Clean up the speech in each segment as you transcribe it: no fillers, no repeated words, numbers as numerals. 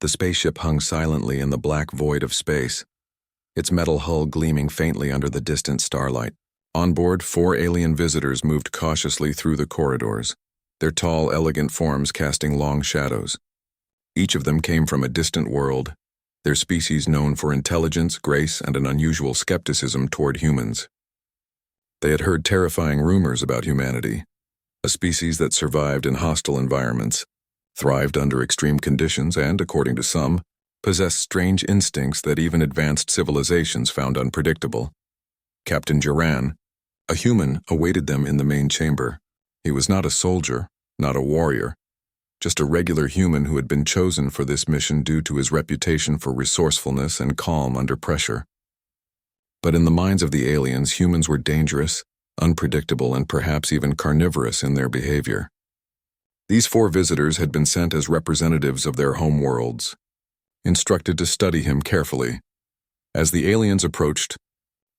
The spaceship hung silently in the black void of space, its metal hull gleaming faintly under the distant starlight. On board, 4 alien visitors moved cautiously through the corridors, their tall, elegant forms casting long shadows. Each of them came from a distant world, their species known for intelligence, grace, and an unusual skepticism toward humans. They had heard terrifying rumors about humanity, a species that survived in hostile environments, thrived under extreme conditions, and, according to some, possessed strange instincts that even advanced civilizations found unpredictable. Captain Duran, a human, awaited them in the main chamber. He was not a soldier, not a warrior, just a regular human who had been chosen for this mission due to his reputation for resourcefulness and calm under pressure. But in the minds of the aliens, humans were dangerous, unpredictable, and perhaps even carnivorous in their behavior. These 4 visitors had been sent as representatives of their home worlds, instructed to study him carefully. As the aliens approached,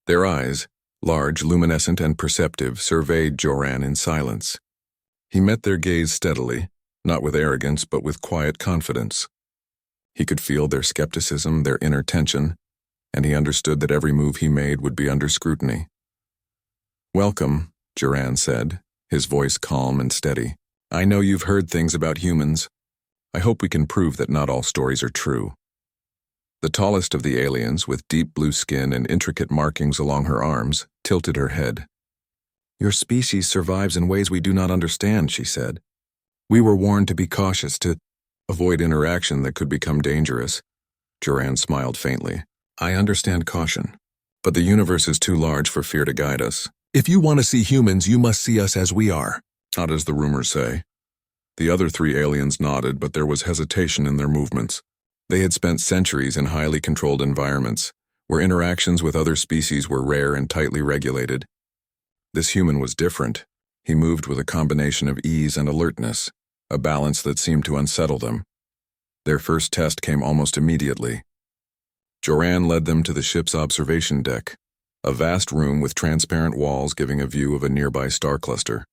their eyes, large, luminescent, and perceptive, surveyed Duran in silence. He met their gaze steadily, not with arrogance but with quiet confidence. He could feel their skepticism, their inner tension, and he understood that every move he made would be under scrutiny. "Welcome," Duran said, his voice calm and steady. "I know you've heard things about humans. I hope we can prove that not all stories are true." The tallest of the aliens, with deep blue skin and intricate markings along her arms, tilted her head. "Your species survives in ways we do not understand," she said. "We were warned to be cautious, to avoid interaction that could become dangerous." Duran smiled faintly. "I understand caution, but the universe is too large for fear to guide us. If you want to see humans, you must see us as we are, not as the rumors say." The other 3 aliens nodded, but there was hesitation in their movements. They had spent centuries in highly controlled environments, where interactions with other species were rare and tightly regulated. This human was different. He moved with a combination of ease and alertness, a balance that seemed to unsettle them. Their first test came almost immediately. Duran led them to the ship's observation deck, a vast room with transparent walls giving a view of a nearby star cluster.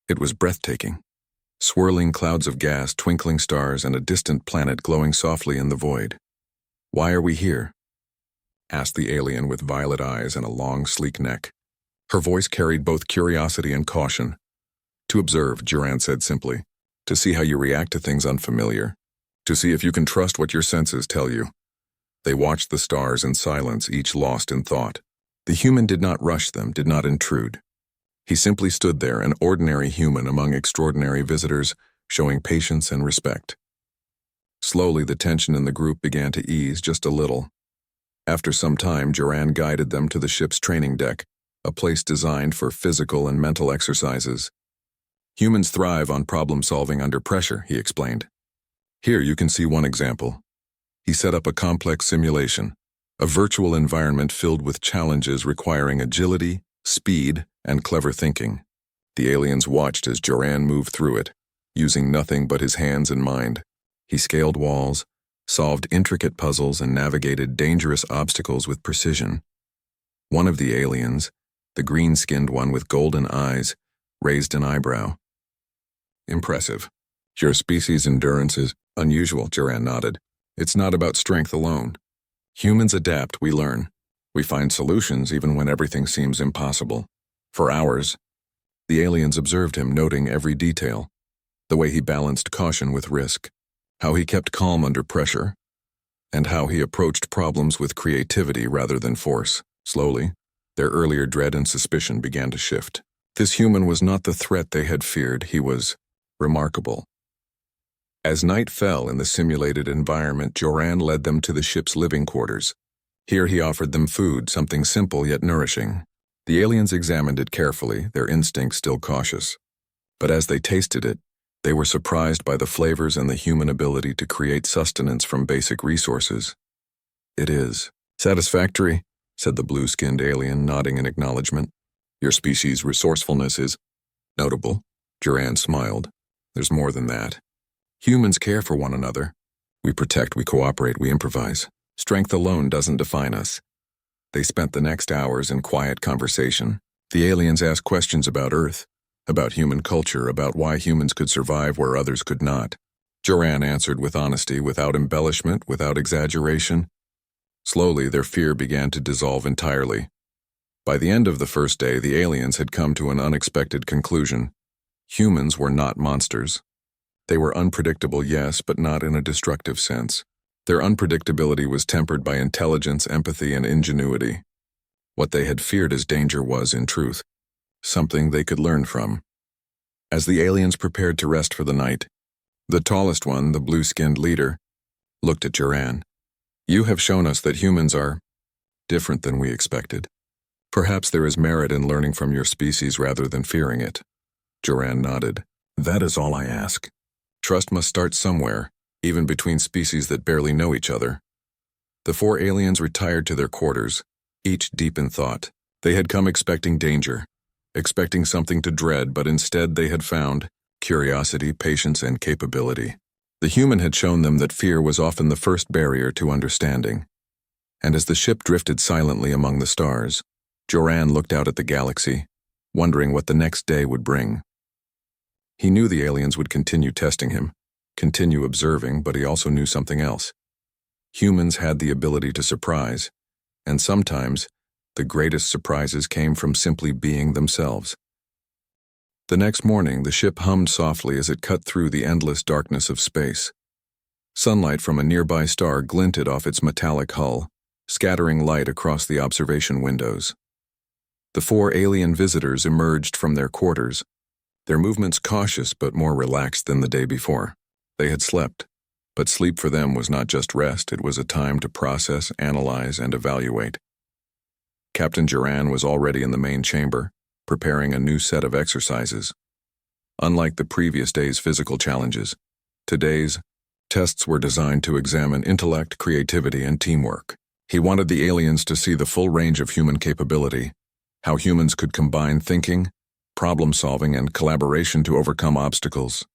It was breathtaking. Swirling clouds of gas, twinkling stars, and a distant planet glowing softly in the void. "Why are we here?" asked the alien with violet eyes and a long, sleek neck. Her voice carried both curiosity and caution. "To observe," Duran said simply. "To see how you react to things unfamiliar. To see if you can trust what your senses tell you." They watched the stars in silence, each lost in thought. The human did not rush them, did not intrude. He simply stood there, an ordinary human among extraordinary visitors, showing patience and respect. Slowly, the tension in the group began to ease just a little. After some time, Duran guided them to the ship's training deck, a place designed for physical and mental exercises. "Humans thrive on problem-solving under pressure," he explained. "Here you can see one example." He set up a complex simulation, a virtual environment filled with challenges requiring agility, speed, and clever thinking. The aliens watched as Duran moved through it, using nothing but his hands and mind. He scaled walls, solved intricate puzzles, and navigated dangerous obstacles with precision. One of the aliens, the green-skinned one with golden eyes, raised an eyebrow. "Impressive. Your species' endurance is unusual," Duran nodded. "It's not about strength alone. Humans adapt, we learn. We find solutions even when everything seems impossible." For hours, the aliens observed him, noting every detail, the way he balanced caution with risk, how he kept calm under pressure, and how he approached problems with creativity rather than force. Slowly, their earlier dread and suspicion began to shift. This human was not the threat they had feared, he was remarkable. As night fell in the simulated environment, Duran led them to the ship's living quarters. Here he offered them food, something simple yet nourishing. The aliens examined it carefully, their instincts still cautious. But as they tasted it, they were surprised by the flavors and the human ability to create sustenance from basic resources. "It is satisfactory," said the blue-skinned alien, nodding in acknowledgement. "Your species' resourcefulness is notable." Duran smiled. "There's more than that. Humans care for one another. We protect, we cooperate, we improvise. Strength alone doesn't define us." They spent the next hours in quiet conversation. The aliens asked questions about Earth, about human culture, about why humans could survive where others could not. Joran answered with honesty, without embellishment, without exaggeration. Slowly, their fear began to dissolve entirely. By the end of the first day, the aliens had come to an unexpected conclusion. Humans were not monsters. They were unpredictable, yes, but not in a destructive sense. Their unpredictability was tempered by intelligence, empathy, and ingenuity. What they had feared as danger was, in truth, something they could learn from. As the aliens prepared to rest for the night, the tallest one, the blue-skinned leader, looked at Joran. "You have shown us that humans are different than we expected. Perhaps there is merit in learning from your species rather than fearing it." Joran nodded. "That is all I ask. Trust must start somewhere, even between species that barely know each other." The four aliens retired to their quarters, each deep in thought. They had come expecting danger, expecting something to dread, but instead they had found curiosity, patience, and capability. The human had shown them that fear was often the first barrier to understanding. And as the ship drifted silently among the stars, Joran looked out at the galaxy, wondering what the next day would bring. He knew the aliens would continue testing him, continue observing, but he also knew something else. Humans had the ability to surprise, and sometimes the greatest surprises came from simply being themselves. The next morning, the ship hummed softly as it cut through the endless darkness of space. Sunlight from a nearby star glinted off its metallic hull, scattering light across the observation windows. The four alien visitors emerged from their quarters, their movements cautious but more relaxed than the day before. They had slept, but sleep for them was not just rest, it was a time to process, analyze, and evaluate. Captain Joran was already in the main chamber, preparing a new set of exercises. Unlike the previous day's physical challenges, today's tests were designed to examine intellect, creativity, and teamwork. He wanted the aliens to see the full range of human capability, how humans could combine thinking, problem-solving, and collaboration to overcome obstacles.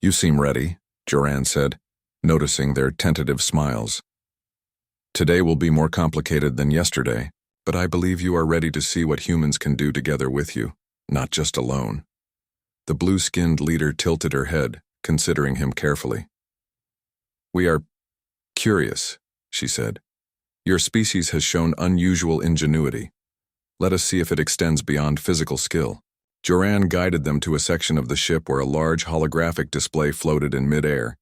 "You seem ready," Joran said, noticing their tentative smiles. "Today will be more complicated than yesterday, but I believe you are ready to see what humans can do together with you, not just alone." The blue-skinned leader tilted her head, considering him carefully. "We are curious," she said. "Your species has shown unusual ingenuity. Let us see if it extends beyond physical skill." Joran guided them to a section of the ship where a large holographic display floated in mid-air.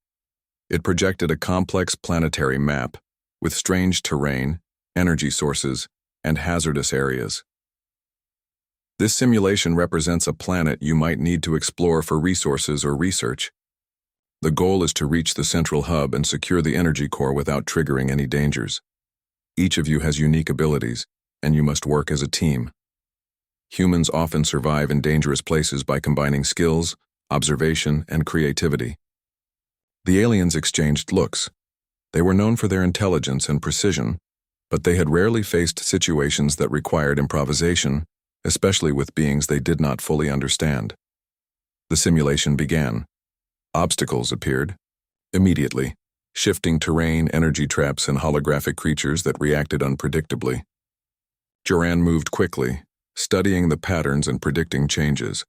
It projected a complex planetary map with strange terrain, energy sources, and hazardous areas. "This simulation represents a planet you might need to explore for resources or research. The goal is to reach the central hub and secure the energy core without triggering any dangers. Each of you has unique abilities, and you must work as a team. Humans often survive in dangerous places by combining skills, observation, and creativity." The aliens exchanged looks. They were known for their intelligence and precision, but they had rarely faced situations that required improvisation, especially with beings they did not fully understand. The simulation began. Obstacles appeared immediately, shifting terrain, energy traps, and holographic creatures that reacted unpredictably. Joran moved quickly, studying the patterns and predicting changes.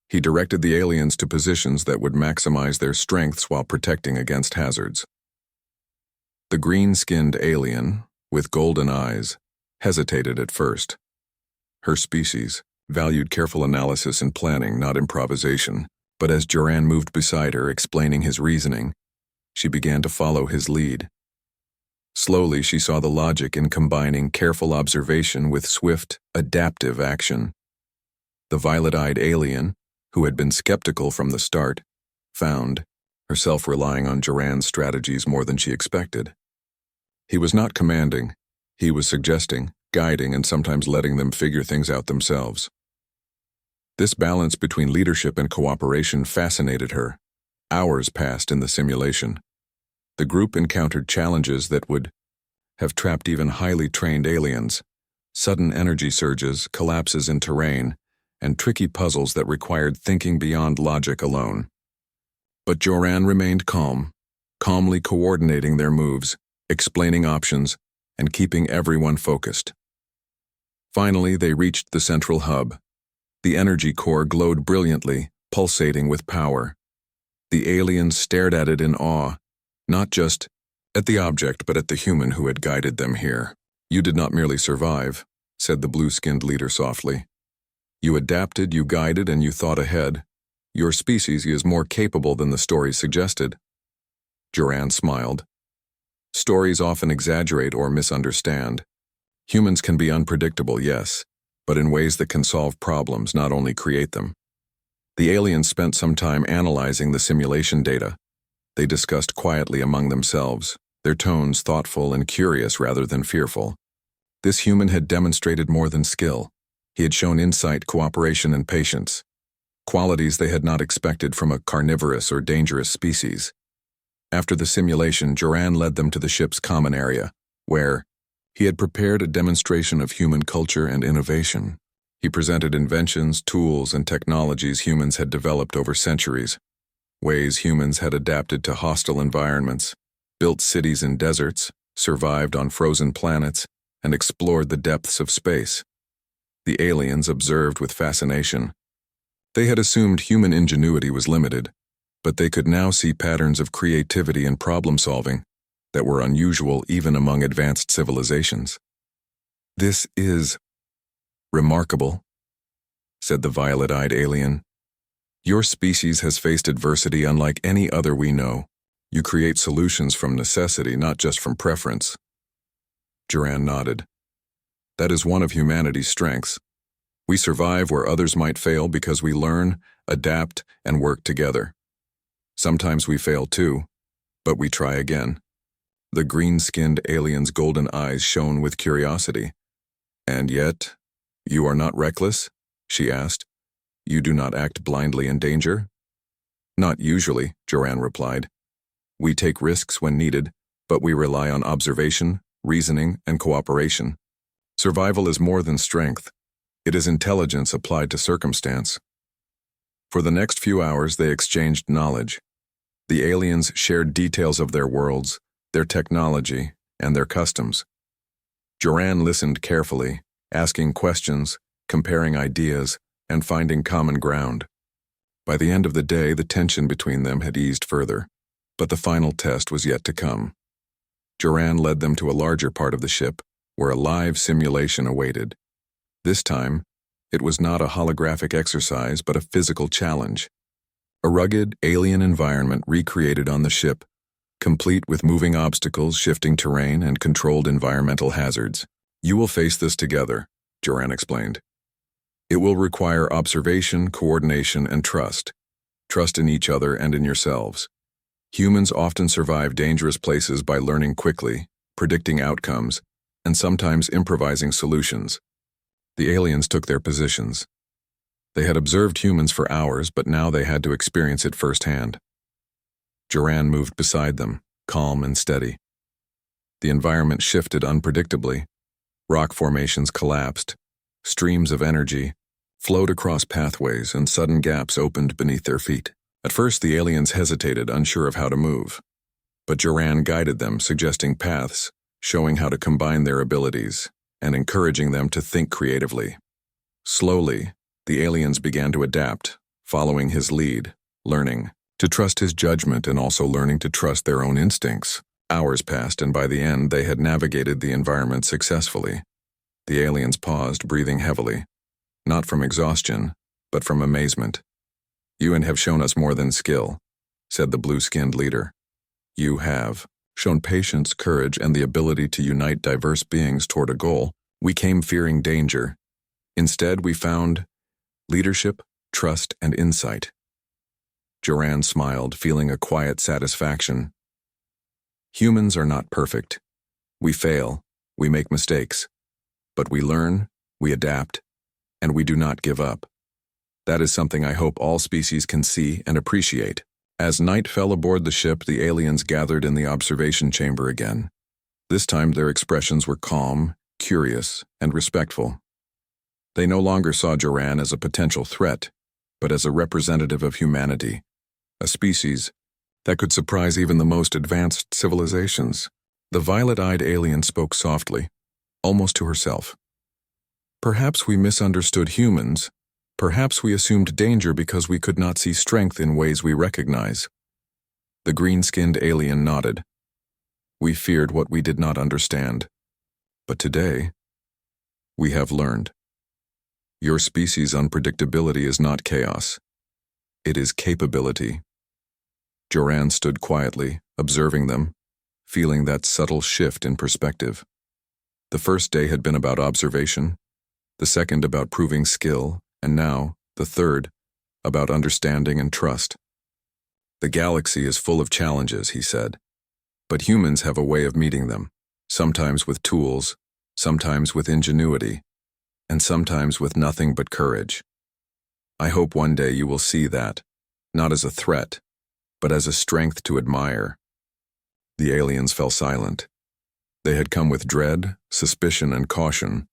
He directed the aliens to positions that would maximize their strengths while protecting against hazards. The green-skinned alien, with golden eyes, hesitated at first. Her species valued careful analysis and planning, not improvisation, but as Joran moved beside her, explaining his reasoning, she began to follow his lead. Slowly, she saw the logic in combining careful observation with swift, adaptive action. The violet-eyed alien, who had been skeptical from the start, found herself relying on Joran's strategies more than she expected. He was not commanding, he was suggesting, guiding, and sometimes letting them figure things out themselves. This balance between leadership and cooperation fascinated her. Hours passed in the simulation. The group encountered challenges that would have trapped even highly trained aliens: sudden energy surges, collapses in terrain, and tricky puzzles that required thinking beyond logic alone. But Joran remained calm, calmly coordinating their moves, explaining options, and keeping everyone focused. Finally, they reached the central hub. The energy core glowed brilliantly, pulsating with power. The aliens stared at it in awe, not just at the object but at the human who had guided them here. "You did not merely survive," said the blue-skinned leader softly. "You adapted, you guided, and you thought ahead. Your species is more capable than the stories suggested." Joran smiled. "Stories often exaggerate or misunderstand. Humans can be unpredictable, yes, but in ways that can solve problems, not only create them." The aliens spent some time analyzing the simulation data. They discussed quietly among themselves, their tones thoughtful and curious rather than fearful. This human had demonstrated more than skill. He had shown insight, cooperation, and patience, qualities they had not expected from a carnivorous or dangerous species. After the simulation, Joran led them to the ship's common area, where he had prepared a demonstration of human culture and innovation. He presented inventions, tools, and technologies humans had developed over centuries, ways humans had adapted to hostile environments, built cities in deserts, survived on frozen planets, and explored the depths of space. The aliens observed with fascination. They had assumed human ingenuity was limited, but they could now see patterns of creativity and problem-solving that were unusual even among advanced civilizations. "This is remarkable," said the violet-eyed alien. "Your species has faced adversity unlike any other we know. You create solutions from necessity, not just from preference." Joran nodded. "That is one of humanity's strengths. We survive where others might fail because we learn, adapt, and work together. Sometimes we fail too, but we try again." The green-skinned alien's golden eyes shone with curiosity. "And yet, you are not reckless?" she asked. "You do not act blindly in danger?" "Not usually," Joran replied. "We take risks when needed, but we rely on observation, reasoning, and cooperation. Survival is more than strength. It is intelligence applied to circumstance." For the next few hours, they exchanged knowledge. The aliens shared details of their worlds, their technology, and their customs. Joran listened carefully, asking questions, comparing ideas, and finding common ground. By the end of the day, the tension between them had eased further, but the final test was yet to come. Joran led them to a larger part of the ship, where a live simulation awaited. This time, it was not a holographic exercise, but a physical challenge. A rugged, alien environment recreated on the ship, complete with moving obstacles, shifting terrain, and controlled environmental hazards. "You will face this together," Joran explained. "It will require observation, coordination, and trust. Trust in each other and in yourselves. Humans often survive dangerous places by learning quickly, predicting outcomes, and sometimes improvising solutions." The aliens took their positions. They had observed humans for hours, but now they had to experience it firsthand. Joran moved beside them, calm and steady. The environment shifted unpredictably. Rock formations collapsed. Streams of energy flowed across pathways, and sudden gaps opened beneath their feet. At first, the aliens hesitated, unsure of how to move. But Joran guided them, suggesting paths, showing how to combine their abilities, and encouraging them to think creatively. Slowly, the aliens began to adapt, following his lead, learning to trust his judgment and also learning to trust their own instincts. Hours passed, and by the end, they had navigated the environment successfully. The aliens paused, breathing heavily, not from exhaustion, but from amazement. "You have shown us more than skill," said the blue-skinned leader. "You have shown patience, courage, and the ability to unite diverse beings toward a goal. We came fearing danger. Instead, we found leadership, trust, and insight." Joran smiled, feeling a quiet satisfaction. "Humans are not perfect. We fail, we make mistakes. But we learn, we adapt, and we do not give up. That is something I hope all species can see and appreciate." As night fell aboard the ship, the aliens gathered in the observation chamber again. This time their expressions were calm, curious, and respectful. They no longer saw Joran as a potential threat, but as a representative of humanity, a species that could surprise even the most advanced civilizations. The violet-eyed alien spoke softly, almost to herself. "Perhaps we misunderstood humans. Perhaps we assumed danger because we could not see strength in ways we recognize. The green-skinned alien nodded. We feared what we did not understand. But today, we have learned. Your species' unpredictability is not chaos. It is capability. Joran stood quietly, observing them, feeling that subtle shift in perspective. The first day had been about observation, the second about proving skill, and now, the third, about understanding and trust. The galaxy is full of challenges, he said, but humans have a way of meeting them, sometimes with tools, sometimes with ingenuity, and sometimes with nothing but courage. I hope one day you will see that, not as a threat, but as a strength to admire. The aliens fell silent. They had come with dread, suspicion, and caution,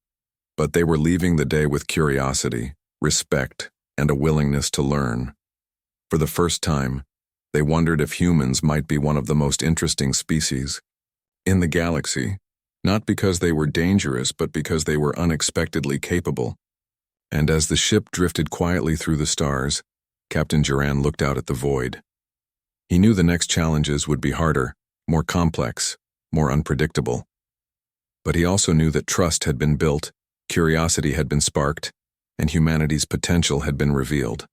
but they were leaving the day with curiosity, respect, and a willingness to learn. For the first time, they wondered if humans might be one of the most interesting species in the galaxy, not because they were dangerous, but because they were unexpectedly capable. And as the ship drifted quietly through the stars, Captain Joran looked out at the void. He knew the next challenges would be harder, more complex, more unpredictable. But he also knew that trust had been built, curiosity had been sparked, and humanity's potential had been revealed.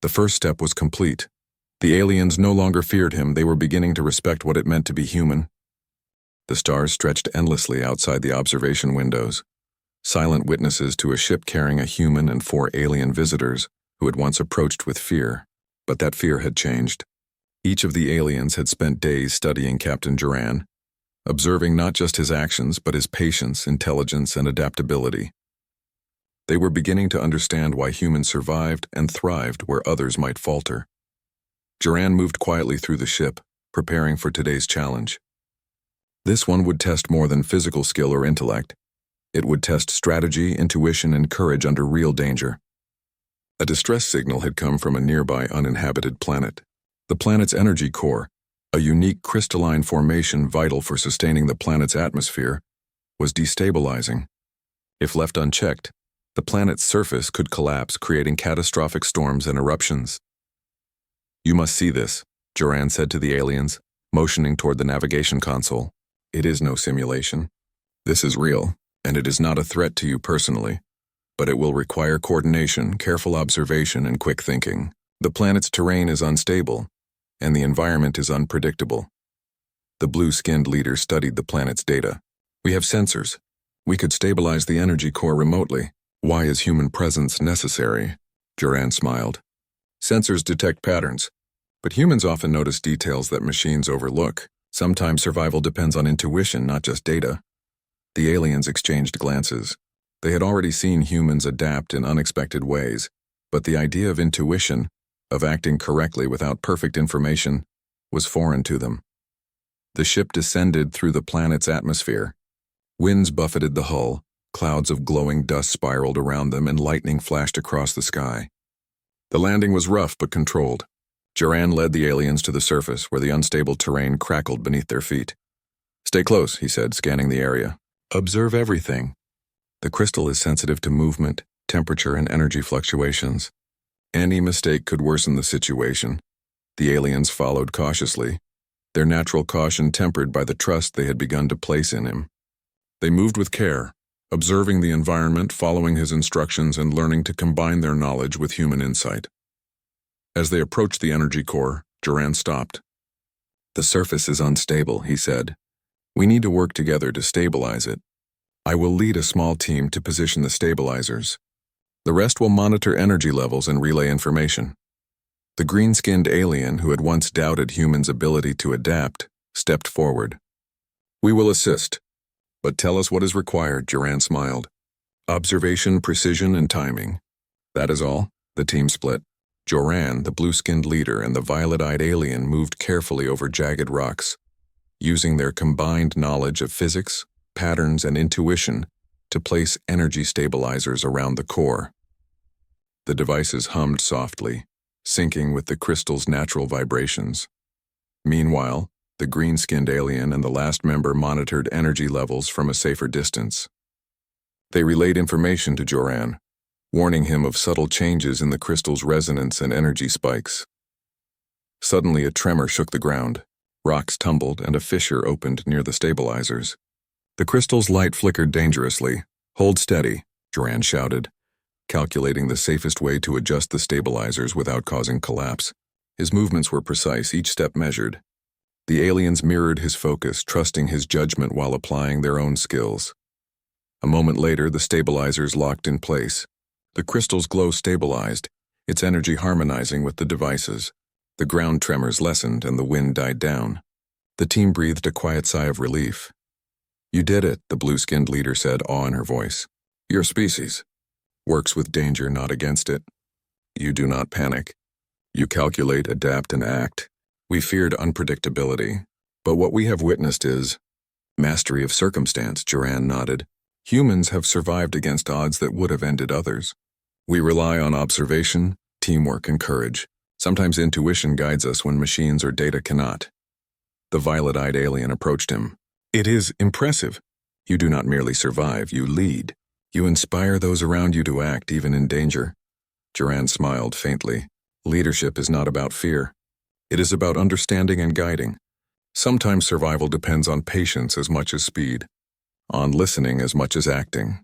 The first step was complete. The aliens no longer feared him, they were beginning to respect what it meant to be human. The stars stretched endlessly outside the observation windows, silent witnesses to a ship carrying a human and 4 alien visitors who had once approached with fear. But that fear had changed. Each of the aliens had spent days studying Captain Joran, observing not just his actions but his patience, intelligence, and adaptability. They were beginning to understand why humans survived and thrived where others might falter. Joran moved quietly through the ship, preparing for today's challenge. This one would test more than physical skill or intellect. It would test strategy, intuition, and courage under real danger. A distress signal had come from a nearby uninhabited planet. The planet's energy core, a unique crystalline formation vital for sustaining the planet's atmosphere, was destabilizing. If left unchecked, the planet's surface could collapse, creating catastrophic storms and eruptions. You must see this, Joran said to the aliens, motioning toward the navigation console. It is no simulation. This is real, and it is not a threat to you personally, but it will require coordination, careful observation, and quick thinking. The planet's terrain is unstable, and the environment is unpredictable. The blue-skinned leader studied the planet's data. We have sensors. We could stabilize the energy core remotely. Why is human presence necessary? Joran smiled. Sensors detect patterns, but humans often notice details that machines overlook. Sometimes survival depends on intuition, not just data. The aliens exchanged glances. They had already seen humans adapt in unexpected ways, but the idea of intuition, of acting correctly without perfect information, was foreign to them. The ship descended through the planet's atmosphere. Winds buffeted the hull, clouds of glowing dust spiraled around them, and lightning flashed across the sky. The landing was rough but controlled. Joran led the aliens to the surface, where the unstable terrain crackled beneath their feet. Stay close, he said, scanning the area. Observe everything. The crystal is sensitive to movement, temperature, and energy fluctuations. Any mistake could worsen the situation. The aliens followed cautiously, their natural caution tempered by the trust they had begun to place in him. They moved with care, observing the environment, following his instructions, and learning to combine their knowledge with human insight. As they approached the energy core, Joran stopped. The surface is unstable, he said. We need to work together to stabilize it. I will lead a small team to position the stabilizers. The rest will monitor energy levels and relay information. The green-skinned alien, who had once doubted humans' ability to adapt, stepped forward. We will assist. But tell us what is required, Joran smiled. Observation, precision, and timing. That is all. The team split. Joran, the blue-skinned leader, and the violet-eyed alien moved carefully over jagged rocks, using their combined knowledge of physics, patterns, and intuition to place energy stabilizers around the core. The devices hummed softly, syncing with the crystal's natural vibrations. Meanwhile, the green-skinned alien and the last member monitored energy levels from a safer distance. They relayed information to Joran, warning him of subtle changes in the crystal's resonance and energy spikes. Suddenly, a tremor shook the ground. Rocks tumbled, and a fissure opened near the stabilizers. The crystal's light flickered dangerously. "Hold steady," Joran shouted, calculating the safest way to adjust the stabilizers without causing collapse. His movements were precise, each step measured. The aliens mirrored his focus, trusting his judgment while applying their own skills. A moment later, the stabilizers locked in place. The crystal's glow stabilized, its energy harmonizing with the devices. The ground tremors lessened and the wind died down. The team breathed a quiet sigh of relief. "You did it," the blue-skinned leader said, awe in her voice. "Your species works with danger, not against it. You do not panic. You calculate, adapt, and act. We feared unpredictability, but what we have witnessed is mastery of circumstance," Joran nodded. "Humans have survived against odds that would have ended others. We rely on observation, teamwork, and courage. Sometimes intuition guides us when machines or data cannot." The violet-eyed alien approached him. "It is impressive. You do not merely survive, you lead. You inspire those around you to act, even in danger." Joran smiled faintly. "Leadership is not about fear. It is about understanding and guiding. Sometimes survival depends on patience as much as speed, on listening as much as acting."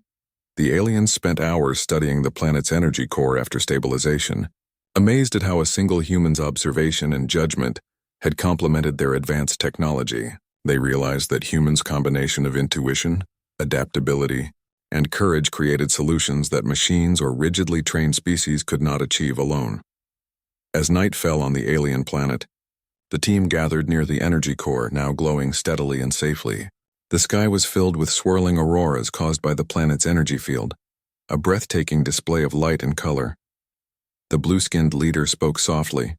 The aliens spent hours studying the planet's energy core after stabilization, amazed at how a single human's observation and judgment had complemented their advanced technology. They realized that humans' combination of intuition, adaptability, and courage created solutions that machines or rigidly trained species could not achieve alone. As night fell on the alien planet, the team gathered near the energy core, now glowing steadily and safely. The sky was filled with swirling auroras caused by the planet's energy field, a breathtaking display of light and color. The blue-skinned leader spoke softly.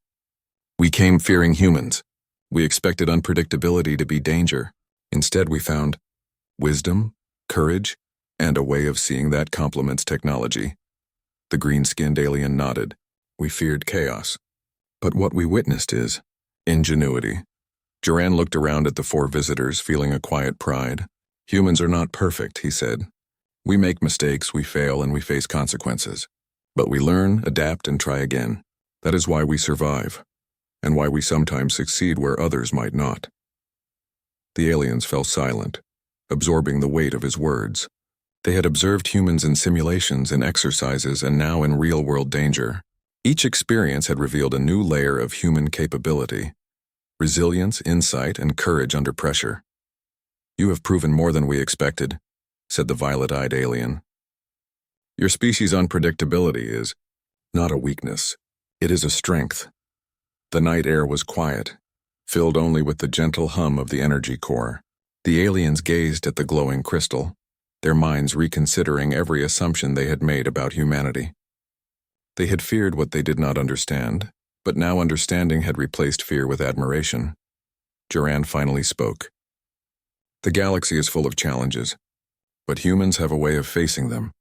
"We came fearing humans. We expected unpredictability to be danger. Instead, we found wisdom, courage, and a way of seeing that complements technology." The green-skinned alien nodded. "We feared chaos. But what we witnessed is ingenuity." Joran looked around at the four visitors, feeling a quiet pride. "Humans are not perfect," he said. "We make mistakes, we fail, and we face consequences. But we learn, adapt, and try again. That is why we survive, and why we sometimes succeed where others might not." The aliens fell silent, absorbing the weight of his words. They had observed humans in simulations and exercises and now in real-world danger. Each experience had revealed a new layer of human capability: resilience, insight, and courage under pressure. "You have proven more than we expected," said the violet-eyed alien. "Your species' unpredictability is not a weakness. It is a strength." The night air was quiet, filled only with the gentle hum of the energy core. The aliens gazed at the glowing crystal, their minds reconsidering every assumption they had made about humanity. They had feared what they did not understand, but now understanding had replaced fear with admiration. Joran finally spoke. "The galaxy is full of challenges, but humans have a way of facing them,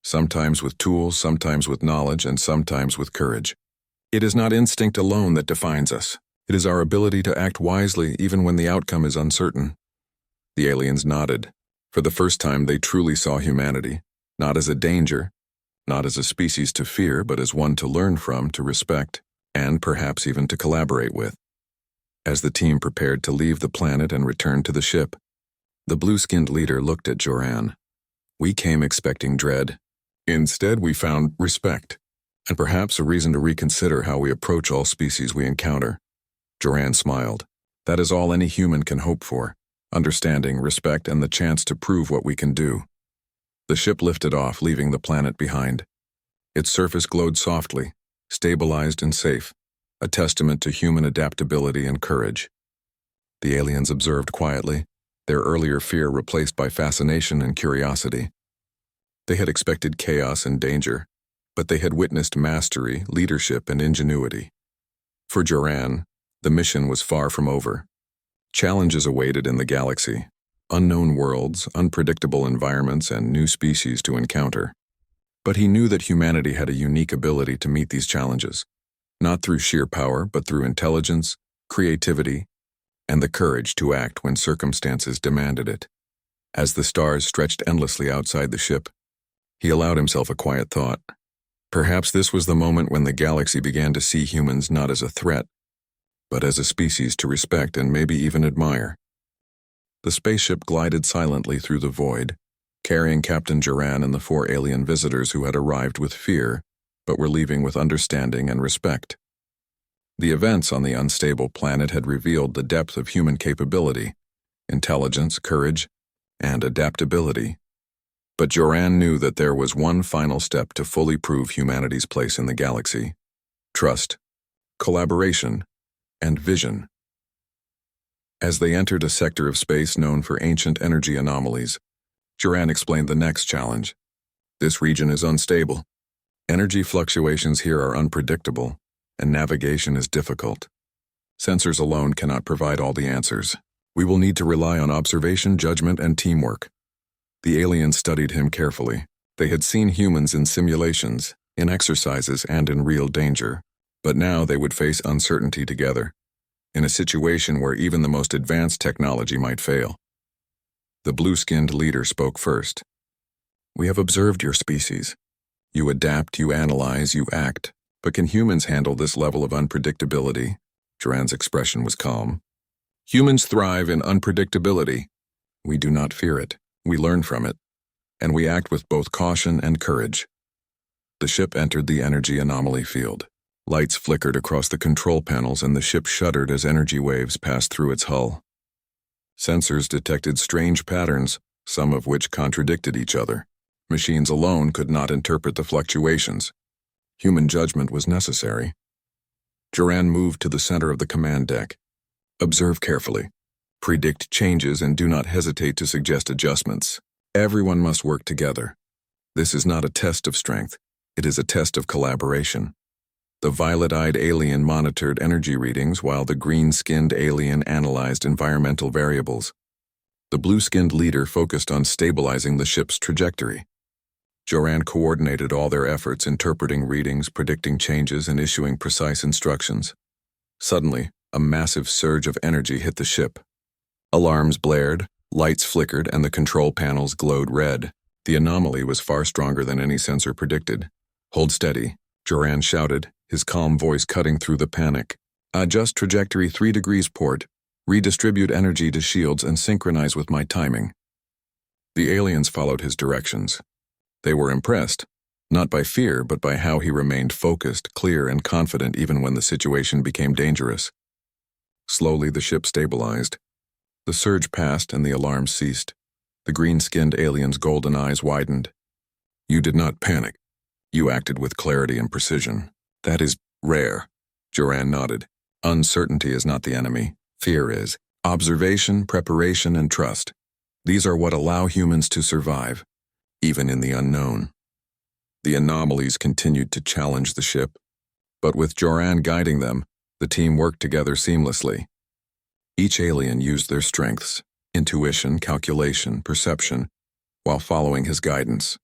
sometimes with tools, sometimes with knowledge, and sometimes with courage. It is not instinct alone that defines us. It is our ability to act wisely even when the outcome is uncertain." The aliens nodded. For the first time, they truly saw humanity, not as a danger, not as a species to fear, but as one to learn from, to respect, and perhaps even to collaborate with. As the team prepared to leave the planet and return to the ship, the blue-skinned leader looked at Joran. "We came expecting dread. Instead, we found respect, and perhaps a reason to reconsider how we approach all species we encounter." Joran smiled. "That is all any human can hope for: understanding, respect, and the chance to prove what we can do." The ship lifted off, leaving the planet behind. Its surface glowed softly, stabilized and safe, a testament to human adaptability and courage. The aliens observed quietly, their earlier fear replaced by fascination and curiosity. They had expected chaos and danger, but they had witnessed mastery, leadership, and ingenuity. For Joran, the mission was far from over. Challenges awaited in the galaxy: unknown worlds, unpredictable environments, and new species to encounter. But he knew that humanity had a unique ability to meet these challenges, not through sheer power, but through intelligence, creativity, and the courage to act when circumstances demanded it. As the stars stretched endlessly outside the ship, he allowed himself a quiet thought. Perhaps this was the moment when the galaxy began to see humans not as a threat, but as a species to respect and maybe even admire. The spaceship glided silently through the void, carrying Captain Duran and the 4 alien visitors who had arrived with fear, but were leaving with understanding and respect. The events on the unstable planet had revealed the depth of human capability, intelligence, courage, and adaptability. But Duran knew that there was one final step to fully prove humanity's place in the galaxy: trust, collaboration, and vision. As they entered a sector of space known for ancient energy anomalies, Duran explained the next challenge. This region is unstable. Energy fluctuations here are unpredictable, and navigation is difficult. Sensors alone cannot provide all the answers. We will need to rely on observation, judgment, and teamwork. The aliens studied him carefully. They had seen humans in simulations, in exercises, and in real danger. But now they would face uncertainty together, in a situation where even the most advanced technology might fail. The blue-skinned leader spoke first. "We have observed your species. You adapt, you analyze, you act. But can humans handle this level of unpredictability?" Duran's expression was calm. "Humans thrive in unpredictability. We do not fear it. We learn from it. And we act with both caution and courage." The ship entered the energy anomaly field. Lights flickered across the control panels and the ship shuddered as energy waves passed through its hull. Sensors detected strange patterns, some of which contradicted each other. Machines alone could not interpret the fluctuations. Human judgment was necessary. Duran moved to the center of the command deck. "Observe carefully. Predict changes and do not hesitate to suggest adjustments. Everyone must work together. This is not a test of strength. It is a test of collaboration." The violet-eyed alien monitored energy readings while the green-skinned alien analyzed environmental variables. The blue-skinned leader focused on stabilizing the ship's trajectory. Duran coordinated all their efforts, interpreting readings, predicting changes, and issuing precise instructions. Suddenly, a massive surge of energy hit the ship. Alarms blared, lights flickered, and the control panels glowed red. The anomaly was far stronger than any sensor predicted. "Hold steady," Duran shouted, his calm voice cutting through the panic. "Adjust trajectory 3 degrees port, redistribute energy to shields, and synchronize with my timing." The aliens followed his directions. They were impressed, not by fear, but by how he remained focused, clear, and confident even when the situation became dangerous. Slowly, the ship stabilized. The surge passed and the alarm ceased. The green-skinned alien's golden eyes widened. "You did not panic. You acted with clarity and precision. That is rare." Duran nodded. "Uncertainty is not the enemy. Fear is. Observation, preparation, and trust. These are what allow humans to survive, even in the unknown." The anomalies continued to challenge the ship, but with Duran guiding them, the team worked together seamlessly. Each alien used their strengths, intuition, calculation, perception, while following his guidance.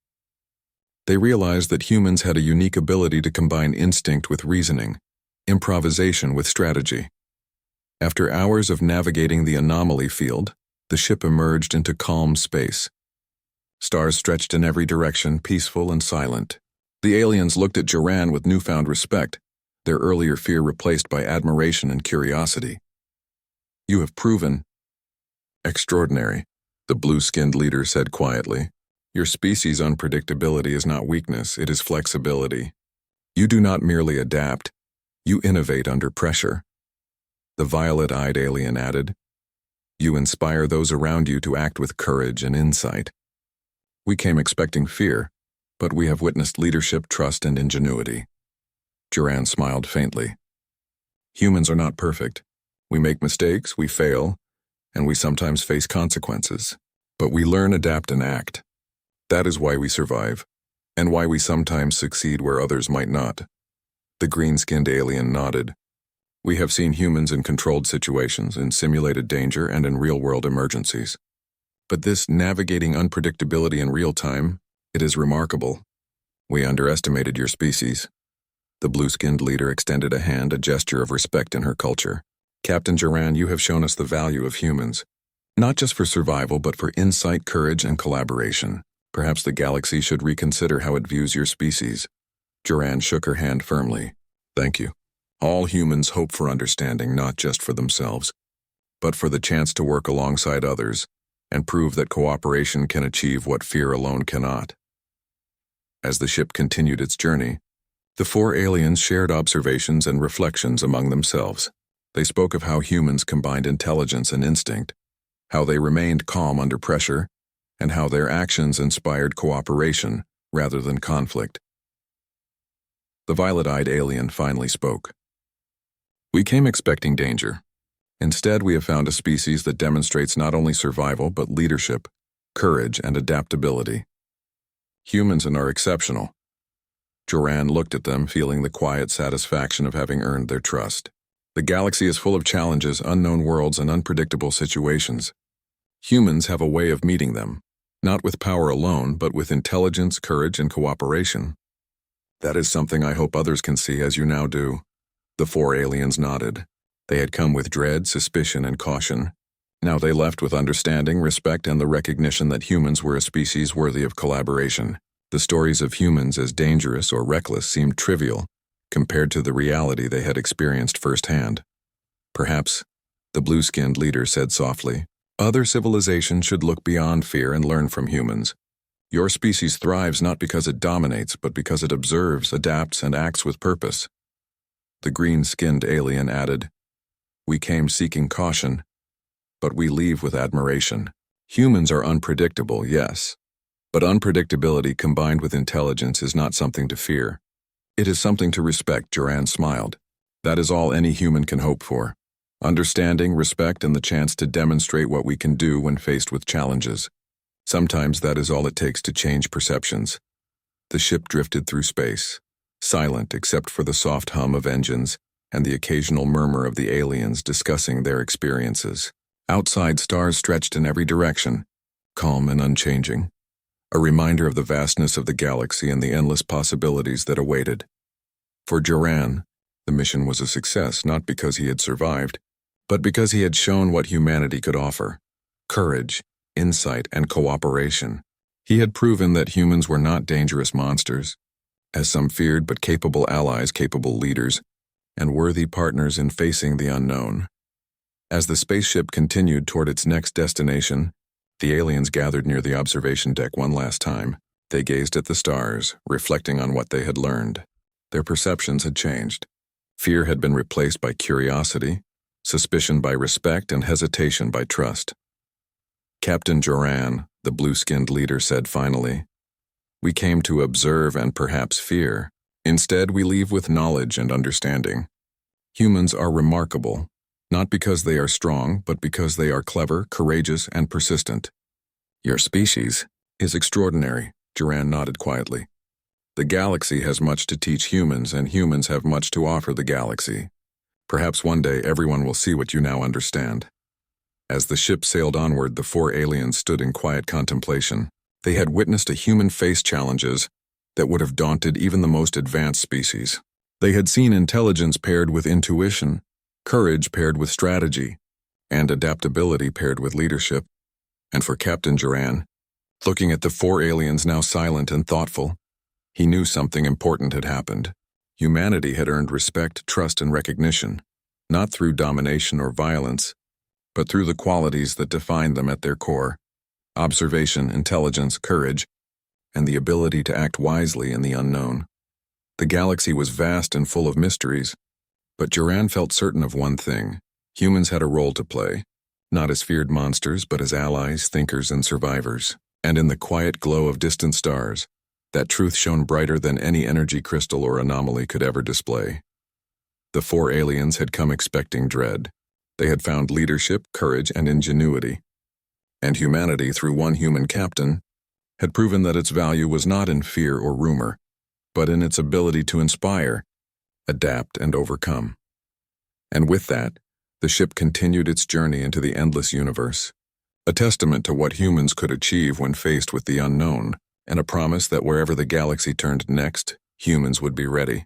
They realized that humans had a unique ability to combine instinct with reasoning, improvisation with strategy. After hours of navigating the anomaly field, the ship emerged into calm space. Stars stretched in every direction, peaceful and silent. The aliens looked at Duran with newfound respect, their earlier fear replaced by admiration and curiosity. "You have proven extraordinary," the blue-skinned leader said quietly. "Your species' unpredictability is not weakness, it is flexibility. You do not merely adapt, you innovate under pressure." The violet-eyed alien added, "You inspire those around you to act with courage and insight. We came expecting fear, but we have witnessed leadership, trust, and ingenuity." Duran smiled faintly. "Humans are not perfect. We make mistakes, we fail, and we sometimes face consequences. But we learn, adapt, and act. That is why we survive, and why we sometimes succeed where others might not." The green-skinned alien nodded. "We have seen humans in controlled situations, in simulated danger, and in real-world emergencies. But this navigating unpredictability in real time, it is remarkable. We underestimated your species." The blue-skinned leader extended a hand, a gesture of respect in her culture. "Captain Duran, you have shown us the value of humans, not just for survival, but for insight, courage, and collaboration. Perhaps the galaxy should reconsider how it views your species." Duran shook her hand firmly. "Thank you. All humans hope for understanding, not just for themselves, but for the chance to work alongside others and prove that cooperation can achieve what fear alone cannot. As the ship continued its journey, the four aliens shared observations and reflections among themselves. They spoke of how humans combined intelligence and instinct, how they remained calm under pressure, and how their actions inspired cooperation rather than conflict. The violet-eyed alien finally spoke. "We came expecting danger. Instead, we have found a species that demonstrates not only survival but leadership, courage, and adaptability. Humans are exceptional." Joran looked at them, feeling the quiet satisfaction of having earned their trust. The galaxy is full of challenges, unknown worlds, and unpredictable situations. Humans have a way of meeting them, not with power alone, but with intelligence, courage, and cooperation. That is something I hope others can see as you now do. The four aliens nodded. They had come with dread, suspicion, and caution. Now they left with understanding, respect, and the recognition that humans were a species worthy of collaboration. The stories of humans as dangerous or reckless seemed trivial compared to the reality they had experienced firsthand. "Perhaps," the blue-skinned leader said softly, "other civilizations should look beyond fear and learn from humans. Your species thrives not because it dominates, but because it observes, adapts, and acts with purpose." The green-skinned alien added, "We came seeking caution, but we leave with admiration. Humans are unpredictable, yes, but unpredictability combined with intelligence is not something to fear. It is something to respect." Joran smiled. "That is all any human can hope for. Understanding, respect, and the chance to demonstrate what we can do when faced with challenges. Sometimes that is all it takes to change perceptions." The ship drifted through space, silent except for the soft hum of engines and the occasional murmur of the aliens discussing their experiences. Outside, stars stretched in every direction, calm and unchanging, a reminder of the vastness of the galaxy and the endless possibilities that awaited. For Joran, the mission was a success not because he had survived, but because he had shown what humanity could offer: courage, insight, and cooperation. He had proven that humans were not dangerous monsters, as some feared, but capable allies, capable leaders, and worthy partners in facing the unknown. As the spaceship continued toward its next destination, the aliens gathered near the observation deck one last time. They gazed at the stars, reflecting on what they had learned. Their perceptions had changed. Fear had been replaced by curiosity, suspicion by respect, and hesitation by trust. "Captain Joran," the blue-skinned leader said finally, "we came to observe and perhaps fear. Instead, we leave with knowledge and understanding. Humans are remarkable, not because they are strong, but because they are clever, courageous, and persistent." "Your species is extraordinary," Joran nodded quietly. "The galaxy has much to teach humans, and humans have much to offer the galaxy. Perhaps one day everyone will see what you now understand." As the ship sailed onward, the four aliens stood in quiet contemplation. They had witnessed a human face challenges that would have daunted even the most advanced species. They had seen intelligence paired with intuition, courage paired with strategy, and adaptability paired with leadership. And for Captain Joran, looking at the four aliens now silent and thoughtful, he knew something important had happened. Humanity had earned respect, trust, and recognition, not through domination or violence, but through the qualities that defined them at their core: observation, intelligence, courage, and the ability to act wisely in the unknown. The galaxy was vast and full of mysteries, but Joran felt certain of one thing: humans had a role to play, not as feared monsters, but as allies, thinkers, and survivors. And in the quiet glow of distant stars, that truth shone brighter than any energy crystal or anomaly could ever display. The four aliens had come expecting dread. They had found leadership, courage, and ingenuity. And humanity, through one human captain, had proven that its value was not in fear or rumor, but in its ability to inspire, adapt, and overcome. And with that, the ship continued its journey into the endless universe, a testament to what humans could achieve when faced with the unknown, and a promise that wherever the galaxy turned next, humans would be ready.